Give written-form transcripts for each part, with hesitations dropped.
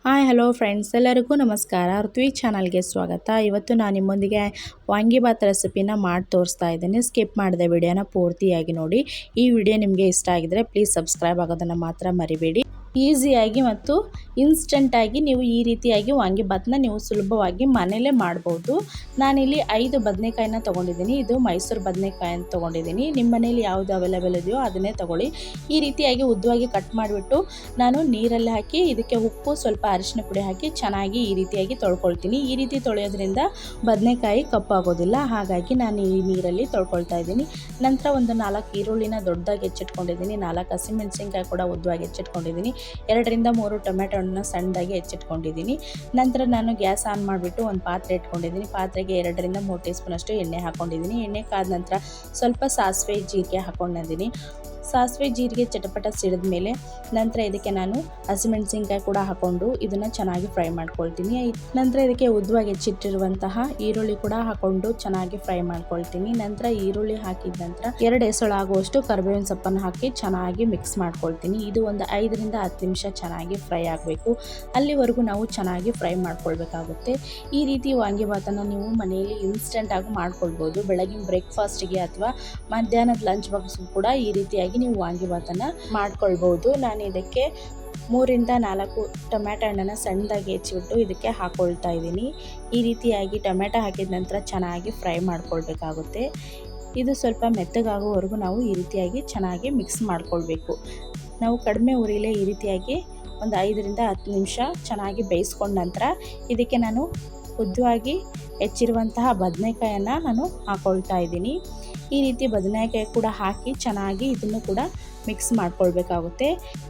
Hi hello friends, ಎಲ್ಲರಿಗೂ ನಮಸ್ಕಾರ. ಋತ್ವಿ ಚಾನಲ್ಗೆ ಸ್ವಾಗತ. ಇವತ್ತು ನಾನು ನಿಮ್ಮೊಂದಿಗೆ ವಾಂಗಿಬಾತ್ ರೆಸಿಪಿನ ಮಾಡಿ ತೋರಿಸ್ತಾ ಇದ್ದೀನಿ. ಸ್ಕಿಪ್ ಮಾಡಿದೆ ವಿಡಿಯೋನ ಪೂರ್ತಿಯಾಗಿ ನೋಡಿ. ಈ ವಿಡಿಯೋ ನಿಮಗೆ ಇಷ್ಟ ಆಗಿದ್ರೆ ಪ್ಲೀಸ್ ಸಬ್ಸ್ಕ್ರೈಬ್ ಆಗೋದನ್ನು ಮಾತ್ರ ಮರಿಬೇಡಿ. ಈಸಿಯಾಗಿ ಮತ್ತು ಇನ್ಸ್ಟೆಂಟಾಗಿ ನೀವು ಈ ರೀತಿಯಾಗಿ ವಾಂಗಿಬಾತನ್ನ ನೀವು ಸುಲಭವಾಗಿ ಮನೆಯಲ್ಲೇ ಮಾಡ್ಬೋದು. ನಾನಿಲ್ಲಿ 5 ಬದನೆಕಾಯಿನ ತೊಗೊಂಡಿದ್ದೀನಿ. ಇದು ಮೈಸೂರು ಬದನೆಕಾಯಿನ ತೊಗೊಂಡಿದ್ದೀನಿ. ನಿಮ್ಮ ಮನೇಲಿ ಯಾವುದು ಅವೈಲೇಬಲ್ ಇದೆಯೋ ಅದನ್ನೇ ತೊಗೊಳ್ಳಿ. ಈ ರೀತಿಯಾಗಿ ಉದ್ದವಾಗಿ ಕಟ್ ಮಾಡಿಬಿಟ್ಟು ನಾನು ನೀರಲ್ಲಿ ಹಾಕಿ ಇದಕ್ಕೆ ಉಪ್ಪು ಸ್ವಲ್ಪ ಅರಿಶಿನ ಪುಡಿ ಹಾಕಿ ಚೆನ್ನಾಗಿ ಈ ರೀತಿಯಾಗಿ ತೊಳ್ಕೊಳ್ತೀನಿ. ಈ ರೀತಿ ತೊಳೆಯೋದ್ರಿಂದ ಬದನೆಕಾಯಿ ಕಪ್ಪಾಗೋದಿಲ್ಲ, ಹಾಗಾಗಿ ನಾನು ಈ ನೀರಲ್ಲಿ ತೊಳ್ಕೊಳ್ತಾ ಇದ್ದೀನಿ. ನಂತರ ಒಂದು 4 ಈರುಳ್ಳಿನ ದೊಡ್ಡದಾಗಿ ಹೆಚ್ಚಿಟ್ಕೊಂಡಿದ್ದೀನಿ. 4 ಹಸಿಮೆಣಸಿನ್ಕಾಯಿ ಕೂಡ ಉದ್ದವಾಗಿ ಹೆಚ್ಚಿಟ್ಕೊಂಡಿದ್ದೀನಿ. 2 ರಿಂದ 3 ಟೊಮೆಟೊ ಹಣ್ಣನ್ನ ಸಣ್ಣದಾಗಿ ಹೆಚ್ಚಿಟ್ಕೊಂಡಿದ್ದೀನಿ. ನಂತರ ನಾನು ಗ್ಯಾಸ್ ಆನ್ ಮಾಡಿಬಿಟ್ಟು ಒಂದು ಪಾತ್ರೆ ಇಟ್ಕೊಂಡಿದ್ದೀನಿ. ಪಾತ್ರೆಗೆ 2 ರಿಂದ 3 ಟೀ ಸ್ಪೂನ್ ಅಷ್ಟು ಎಣ್ಣೆ ಹಾಕ್ಕೊಂಡಿದ್ದೀನಿ. ಎಣ್ಣೆ ಕಾದ ನಂತರ ಸ್ವಲ್ಪ ಸಾಸಿವೆ ಜೀರಿಗೆ ಹಾಕ್ಕೊಂಡಿದ್ದೀನಿ. ಸಾಸಿವೆ ಜೀರಿಗೆ ಚಟಪಟ ಸಿಡಿದ ಮೇಲೆ ನಂತರ ಇದಕ್ಕೆ ನಾನು ಹಸಿಮೆಣಸಿನ್ಕಾಯಿ ಕೂಡ ಹಾಕ್ಕೊಂಡು ಇದನ್ನು ಚೆನ್ನಾಗಿ ಫ್ರೈ ಮಾಡ್ಕೊಳ್ತೀನಿ. ನಂತರ ಇದಕ್ಕೆ ಉದ್ದವಾಗಿ ಹೆಚ್ಚಿಟ್ಟಿರುವಂತಹ ಈರುಳ್ಳಿ ಕೂಡ ಹಾಕ್ಕೊಂಡು ಚೆನ್ನಾಗಿ ಫ್ರೈ ಮಾಡ್ಕೊಳ್ತೀನಿ. ನಂತರ ಈರುಳ್ಳಿ ಹಾಕಿದ ನಂತರ 2 ಎಸಳಾಗುವಷ್ಟು ಕರಿಬೇವಿನ ಸೊಪ್ಪನ್ನು ಹಾಕಿ ಚೆನ್ನಾಗಿ ಮಿಕ್ಸ್ ಮಾಡ್ಕೊಳ್ತೀನಿ. ಇದು ಒಂದು 5 ರಿಂದ 10 ನಿಮಿಷ ಚೆನ್ನಾಗಿ ಫ್ರೈ ಆಗಬೇಕು. ಅಲ್ಲಿವರೆಗೂ ನಾವು ಚೆನ್ನಾಗಿ ಫ್ರೈ ಮಾಡ್ಕೊಳ್ಬೇಕಾಗುತ್ತೆ. ಈ ರೀತಿ ವಾಂಗಿಬಾತನ್ನು ನೀವು ಮನೆಯಲ್ಲಿ ಇನ್ಸ್ಟೆಂಟಾಗಿ ಮಾಡ್ಕೊಳ್ಬೋದು. ಬೆಳಗಿನ ಬ್ರೇಕ್ಫಾಸ್ಟಿಗೆ ಅಥವಾ ಮಧ್ಯಾಹ್ನದ ಲಂಚ್ ಬಾಕ್ಸ್ಗೂ ಕೂಡ ಈ ರೀತಿಯಾಗಿ ನೀವು ವಾಂಗಿಬಾತನ್ನು ಮಾಡ್ಕೊಳ್ಬೋದು. ನಾನು ಇದಕ್ಕೆ 3 ರಿಂದ 4 ಟೊಮೆಟೊ ಹಣ್ಣನ್ನು ಸಣ್ಣದಾಗಿ ಹೆಚ್ಚಿಬಿಟ್ಟು ಇದಕ್ಕೆ ಹಾಕ್ಕೊಳ್ತಾ ಇದ್ದೀನಿ. ಈ ರೀತಿಯಾಗಿ ಟೊಮೆಟೊ ಹಾಕಿದ ನಂತರ ಚೆನ್ನಾಗಿ ಫ್ರೈ ಮಾಡ್ಕೊಳ್ಬೇಕಾಗುತ್ತೆ. ಇದು ಸ್ವಲ್ಪ ಮೆತ್ತಗಾಗೋವರೆಗೂ ನಾವು ಈ ರೀತಿಯಾಗಿ ಚೆನ್ನಾಗಿ ಮಿಕ್ಸ್ ಮಾಡ್ಕೊಳ್ಬೇಕು. ನಾವು ಕಡಿಮೆ ಉರಿಲೇ ಈ ರೀತಿಯಾಗಿ ಒಂದು 5 ರಿಂದ 10 ನಿಮಿಷ ಚೆನ್ನಾಗಿ ಬೇಯಿಸ್ಕೊಂಡ ನಂತರ ಇದಕ್ಕೆ ನಾನು ಉದ್ದವಾಗಿ ಹೆಚ್ಚಿರುವಂತಹ ಬದನೆಕಾಯನ್ನು ನಾನು ಹಾಕ್ಕೊಳ್ತಾ ಇದ್ದೀನಿ. ಈ ರೀತಿ ಬದನೆಕಾಯಿ ಕೂಡ ಹಾಕಿ ಚೆನ್ನಾಗಿ ಇದನ್ನು ಕೂಡ ಮಿಕ್ಸ್ ಮಾಡ್ಕೊಳ್ಬೇಕಾಗುತ್ತೆ.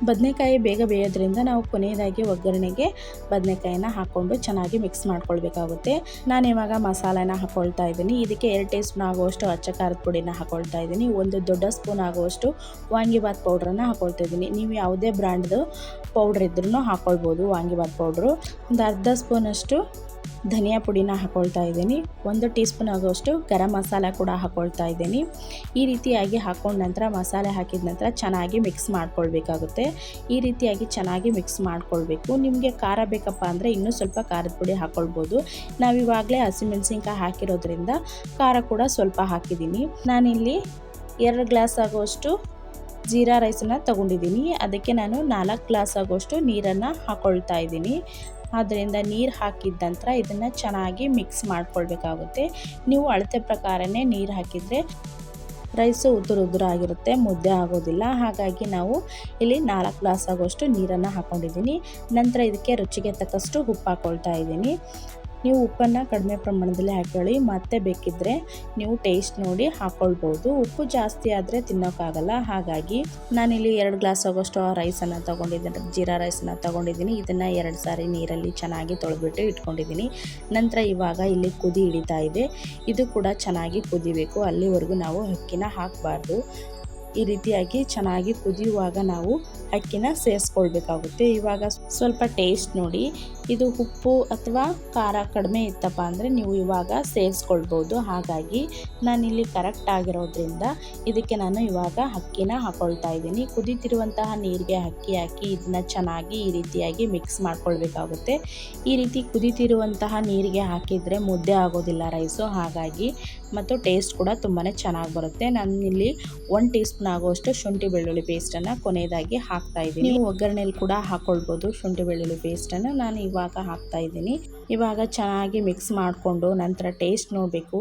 ಬದನೆಕಾಯಿ ಬೇಗ ಬೇಯೋದ್ರಿಂದ ನಾವು ಕೊನೆಯದಾಗಿ ಒಗ್ಗರಣೆಗೆ ಬದನೆಕಾಯಿನ ಹಾಕ್ಕೊಂಡು ಚೆನ್ನಾಗಿ ಮಿಕ್ಸ್ ಮಾಡ್ಕೊಳ್ಬೇಕಾಗುತ್ತೆ. ನಾನು ಇವಾಗ ಮಸಾಲೆನ ಹಾಕ್ಕೊಳ್ತಾ ಇದ್ದೀನಿ. ಇದಕ್ಕೆ 2 ಟೀ ಸ್ಪೂನ್ ಆಗುವಷ್ಟು ಅಚ್ಚ ಖಾರದ ಪುಡಿನ ಹಾಕ್ಕೊಳ್ತಾ ಇದ್ದೀನಿ. 1 ದೊಡ್ಡ ಸ್ಪೂನ್ ಆಗುವಷ್ಟು ವಾಂಗಿಬಾತ್ ಪೌಡ್ರನ್ನು ಹಾಕ್ಕೊಳ್ತಾ ಇದ್ದೀನಿ. ನೀವು ಯಾವುದೇ ಬ್ರ್ಯಾಂಡ್ದು ಪೌಡ್ರ್ ಇದ್ರೂ ಹಾಕ್ಕೊಳ್ಬೋದು. ವಾಂಗಿಬಾತ್ ಪೌಡ್ರು ಒಂದು ಅರ್ಧ ಸ್ಪೂನಷ್ಟು ಧನಿಯಾ ಪುಡಿನ ಹಾಕ್ಕೊಳ್ತಾ ಇದ್ದೀನಿ. 1 ಟೀ ಸ್ಪೂನ್ ಆಗುವಷ್ಟು ಗರಂ ಮಸಾಲ ಕೂಡ ಹಾಕ್ಕೊಳ್ತಾ ಇದ್ದೀನಿ. ಈ ರೀತಿಯಾಗಿ ಹಾಕ್ಕೊಂಡ ನಂತರ ಮಸಾಲೆ ಹಾಕಿದ ನಂತರ ಚೆನ್ನಾಗಿ ಮಿಕ್ಸ್ ಮಾಡ್ಕೊಳ್ಬೇಕಾಗುತ್ತೆ. ಈ ರೀತಿಯಾಗಿ ಚೆನ್ನಾಗಿ ಮಿಕ್ಸ್ ಮಾಡ್ಕೊಳ್ಬೇಕು. ನಿಮಗೆ ಖಾರ ಬೇಕಪ್ಪ ಅಂದರೆ ಇನ್ನೂ ಸ್ವಲ್ಪ ಖಾರದ ಪುಡಿ ಹಾಕ್ಕೊಳ್ಬೋದು. ನಾವಿವಾಗಲೇ ಹಸಿಮೆಣಸಿನ್ಕಾಯಿ ಹಾಕಿರೋದ್ರಿಂದ ಖಾರ ಕೂಡ ಸ್ವಲ್ಪ ಹಾಕಿದ್ದೀನಿ. ನಾನಿಲ್ಲಿ 2 ಗ್ಲಾಸ್ ಆಗುವಷ್ಟು ಜೀರಾ ರೈಸನ್ನು ತೊಗೊಂಡಿದ್ದೀನಿ. ಅದಕ್ಕೆ ನಾನು 4 ಗ್ಲಾಸ್ ಆಗುವಷ್ಟು ನೀರನ್ನು ಹಾಕ್ಕೊಳ್ತಾ ಇದ್ದೀನಿ. ಆದ್ದರಿಂದ ನೀರು ಹಾಕಿದ ನಂತರ ಇದನ್ನು ಚೆನ್ನಾಗಿ ಮಿಕ್ಸ್ ಮಾಡ್ಕೊಳ್ಬೇಕಾಗುತ್ತೆ. ನೀವು ಅಳತೆ ಪ್ರಕಾರನೇ ನೀರು ಹಾಕಿದರೆ ರೈಸು ಉದುರು ಆಗಿರುತ್ತೆ, ಮುದ್ದೆ ಆಗೋದಿಲ್ಲ. ಹಾಗಾಗಿ ನಾವು ಇಲ್ಲಿ 4 ಗ್ಲಾಸ್ ಆಗುವಷ್ಟು ನೀರನ್ನು ಹಾಕ್ಕೊಂಡಿದ್ದೀನಿ. ನಂತರ ಇದಕ್ಕೆ ರುಚಿಗೆ ತಕ್ಕಷ್ಟು ಉಪ್ಪು ಹಾಕ್ಕೊಳ್ತಾ ಇದ್ದೀನಿ. ನೀವು ಉಪ್ಪನ್ನು ಕಡಿಮೆ ಪ್ರಮಾಣದಲ್ಲಿ ಹಾಕೊಳ್ಳಿ, ಮತ್ತೆ ಬೇಕಿದ್ದರೆ ನೀವು ಟೇಸ್ಟ್ ನೋಡಿ ಹಾಕ್ಕೊಳ್ಬೋದು. ಉಪ್ಪು ಜಾಸ್ತಿ ಆದರೆ ತಿನ್ನೋಕ್ಕಾಗಲ್ಲ. ಹಾಗಾಗಿ ನಾನಿಲ್ಲಿ 2 ಗ್ಲಾಸ್ ಆಗೋಷ್ಟು ರೈಸನ್ನು ತೊಗೊಂಡಿದ್ದೀನಿ, ಜೀರಾ ರೈಸನ್ನು ತೊಗೊಂಡಿದ್ದೀನಿ. ಇದನ್ನು 2 ಸಾರಿ ನೀರಲ್ಲಿ ಚೆನ್ನಾಗಿ ತೊಳೆದ್ಬಿಟ್ಟು ಇಟ್ಕೊಂಡಿದ್ದೀನಿ. ನಂತರ ಇವಾಗ ಇಲ್ಲಿ ಕುದಿ ಹಿಡಿತಾ ಇದೆ. ಇದು ಕೂಡ ಚೆನ್ನಾಗಿ ಕುದಿಬೇಕು. ಅಲ್ಲಿವರೆಗೂ ನಾವು ಅಕ್ಕಿನ ಹಾಕಬಾರ್ದು. ಈ ರೀತಿಯಾಗಿ ಚೆನ್ನಾಗಿ ಕುದಿಯುವಾಗ ನಾವು ಅಕ್ಕಿನ ಸೇರಿಸ್ಕೊಳ್ಬೇಕಾಗುತ್ತೆ. ಇವಾಗ ಸ್ವಲ್ಪ ಟೇಸ್ಟ್ ನೋಡಿ. ಇದು ಉಪ್ಪು ಅಥವಾ ಖಾರ ಕಡಿಮೆ ಇತ್ತಪ್ಪ ಅಂದರೆ ನೀವು ಇವಾಗ ಸೇರಿಸ್ಕೊಳ್ಬೋದು. ಹಾಗಾಗಿ ನಾನಿಲ್ಲಿ ಕರೆಕ್ಟ್ ಆಗಿರೋದ್ರಿಂದ ಇದಕ್ಕೆ ನಾನು ಇವಾಗ ಅಕ್ಕಿನ ಹಾಕ್ಕೊಳ್ತಾ ಇದ್ದೀನಿ. ಕುದೀತಿರುವಂತಹ ನೀರಿಗೆ ಅಕ್ಕಿ ಹಾಕಿ ಇದನ್ನು ಚೆನ್ನಾಗಿ ಈ ರೀತಿಯಾಗಿ ಮಿಕ್ಸ್ ಮಾಡ್ಕೊಳ್ಬೇಕಾಗುತ್ತೆ. ಈ ರೀತಿ ಕುದೀತಿರುವಂತಹ ನೀರಿಗೆ ಹಾಕಿದರೆ ಮುದ್ದೆ ಆಗೋದಿಲ್ಲ ರೈಸು, ಹಾಗಾಗಿ ಮತ್ತು ಟೇಸ್ಟ್ ಕೂಡ ತುಂಬಾ ಚೆನ್ನಾಗಿ ಬರುತ್ತೆ. ನಾನಿಲ್ಲಿ 1 ಟೀ ಸ್ಪೂನ್ ಆಗುವಷ್ಟು ಶುಂಠಿ ಬೆಳ್ಳುಳ್ಳಿ ಪೇಸ್ಟನ್ನು ಕೊನೆಯದಾಗಿ ಹಾಕ್ತಾ ಇದ್ದೀನಿ. ನೀವು ಒಗ್ಗರಣೆಯಲ್ಲಿ ಕೂಡ ಹಾಕ್ಕೊಳ್ಬೋದು ಶುಂಠಿ ಬೆಳ್ಳುಳ್ಳಿ ಪೇಸ್ಟನ್ನು. ನಾನು ಇವಾಗ ಹಾಕ್ತಾ ಇದ್ದೀನಿ. ಇವಾಗ ಚೆನ್ನಾಗಿ ಮಿಕ್ಸ್ ಮಾಡಿಕೊಂಡು ನಂತರ ಟೇಸ್ಟ್ ನೋಡಬೇಕು.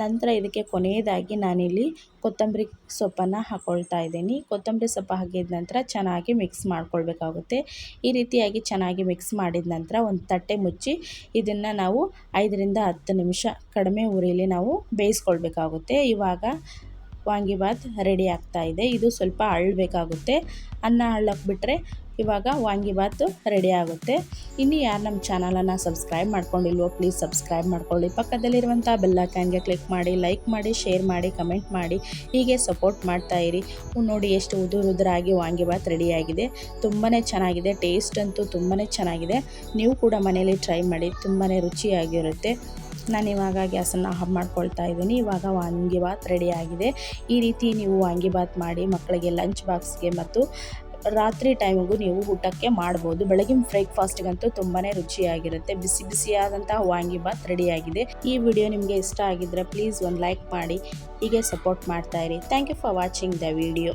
ನಂತರ ಇದಕ್ಕೆ ಕೊನೆಯದಾಗಿ ನಾನಿಲ್ಲಿ ಕೊತ್ತಂಬರಿ ಸೊಪ್ಪನ್ನು ಹಾಕ್ಕೊಳ್ತಾ ಇದ್ದೀನಿ. ಕೊತ್ತಂಬರಿ ಸೊಪ್ಪು ಹಾಕಿದ ನಂತರ ಚೆನ್ನಾಗಿ ಮಿಕ್ಸ್ ಮಾಡ್ಕೊಳ್ಬೇಕಾಗುತ್ತೆ. ಈ ರೀತಿಯಾಗಿ ಚೆನ್ನಾಗಿ ಮಿಕ್ಸ್ ಮಾಡಿದ ನಂತರ ಒಂದು ತಟ್ಟೆ ಮುಚ್ಚಿ ಇದನ್ನು ನಾವು 5 ರಿಂದ 10 ನಿಮಿಷ ಕಡಿಮೆ ಉರಿಯಲ್ಲಿ ನಾವು ಬೇಯಿಸ್ಕೊಳ್ಬೇಕಾಗುತ್ತೆ. ಇವಾಗ ವಾಂಗಿಬಾತ್ ರೆಡಿ ಆಗ್ತಾ ಇದೆ. ಇದು ಸ್ವಲ್ಪ ಅಳ್ಳಬೇಕಾಗುತ್ತೆ. ಅನ್ನ ಅಳ್ಳಕ್ಕೆ ಬಿಟ್ಟರೆ ಇವಾಗ ವಾಂಗಿಬಾತ್ ರೆಡಿ ಆಗುತ್ತೆ. ಇನ್ನು ಯಾರು ನಮ್ಮ ಚಾನಲನ್ನು ಸಬ್ಸ್ಕ್ರೈಬ್ ಮಾಡ್ಕೊಂಡಿಲ್ವೋ ಪ್ಲೀಸ್ ಸಬ್ಸ್ಕ್ರೈಬ್ ಮಾಡ್ಕೊಳ್ಳಿ. ಪಕ್ಕದಲ್ಲಿರುವಂಥ ಬೆಲ್ ಐಕಾನ್ಗೆ ಕ್ಲಿಕ್ ಮಾಡಿ, ಲೈಕ್ ಮಾಡಿ, ಶೇರ್ ಮಾಡಿ, ಕಮೆಂಟ್ ಮಾಡಿ, ಹೀಗೆ ಸಪೋರ್ಟ್ ಮಾಡ್ತಾಯಿರಿ. ನೋಡಿ ಎಷ್ಟು ಉದುರಾಗಿ ವಾಂಗಿಬಾತ್ ರೆಡಿಯಾಗಿದೆ. ತುಂಬಾ ಚೆನ್ನಾಗಿದೆ. ಟೇಸ್ಟ್ ಅಂತೂ ತುಂಬಾ ಚೆನ್ನಾಗಿದೆ. ನೀವು ಕೂಡ ಮನೇಲಿ ಟ್ರೈ ಮಾಡಿ, ತುಂಬಾ ರುಚಿಯಾಗಿರುತ್ತೆ. ನಾನಿವಾಗ ಗ್ಯಾಸನ್ನು ಆಫ್ ಮಾಡ್ಕೊಳ್ತಾ ಇದ್ದೀನಿ. ಇವಾಗ ವಾಂಗಿಬಾತ್ ರೆಡಿಯಾಗಿದೆ. ಈ ರೀತಿ ನೀವು ವಾಂಗಿಬಾತ್ ಮಾಡಿ ಮಕ್ಕಳಿಗೆ ಲಂಚ್ ಬಾಕ್ಸ್ಗೆ ಮತ್ತು ರಾತ್ರಿ ಟೈಮಿಗೂ ನೀವು ಊಟಕ್ಕೆ ಮಾಡ್ಬೋದು. ಬೆಳಗಿನ ಬ್ರೇಕ್ಫಾಸ್ಟ್ಗಂತೂ ತುಂಬಾ ರುಚಿಯಾಗಿರುತ್ತೆ. ಬಿಸಿ ಬಿಸಿಯಾದಂತಹ ವಾಂಗಿಬಾತ್ ರೆಡಿಯಾಗಿದೆ. ಈ ವಿಡಿಯೋ ನಿಮಗೆ ಇಷ್ಟ ಆಗಿದ್ರೆ ಪ್ಲೀಸ್ ಒಂದು ಲೈಕ್ ಮಾಡಿ, ಹೀಗೆ ಸಪೋರ್ಟ್ ಮಾಡ್ತಾ ಇರಿ. Thank you for watching the video.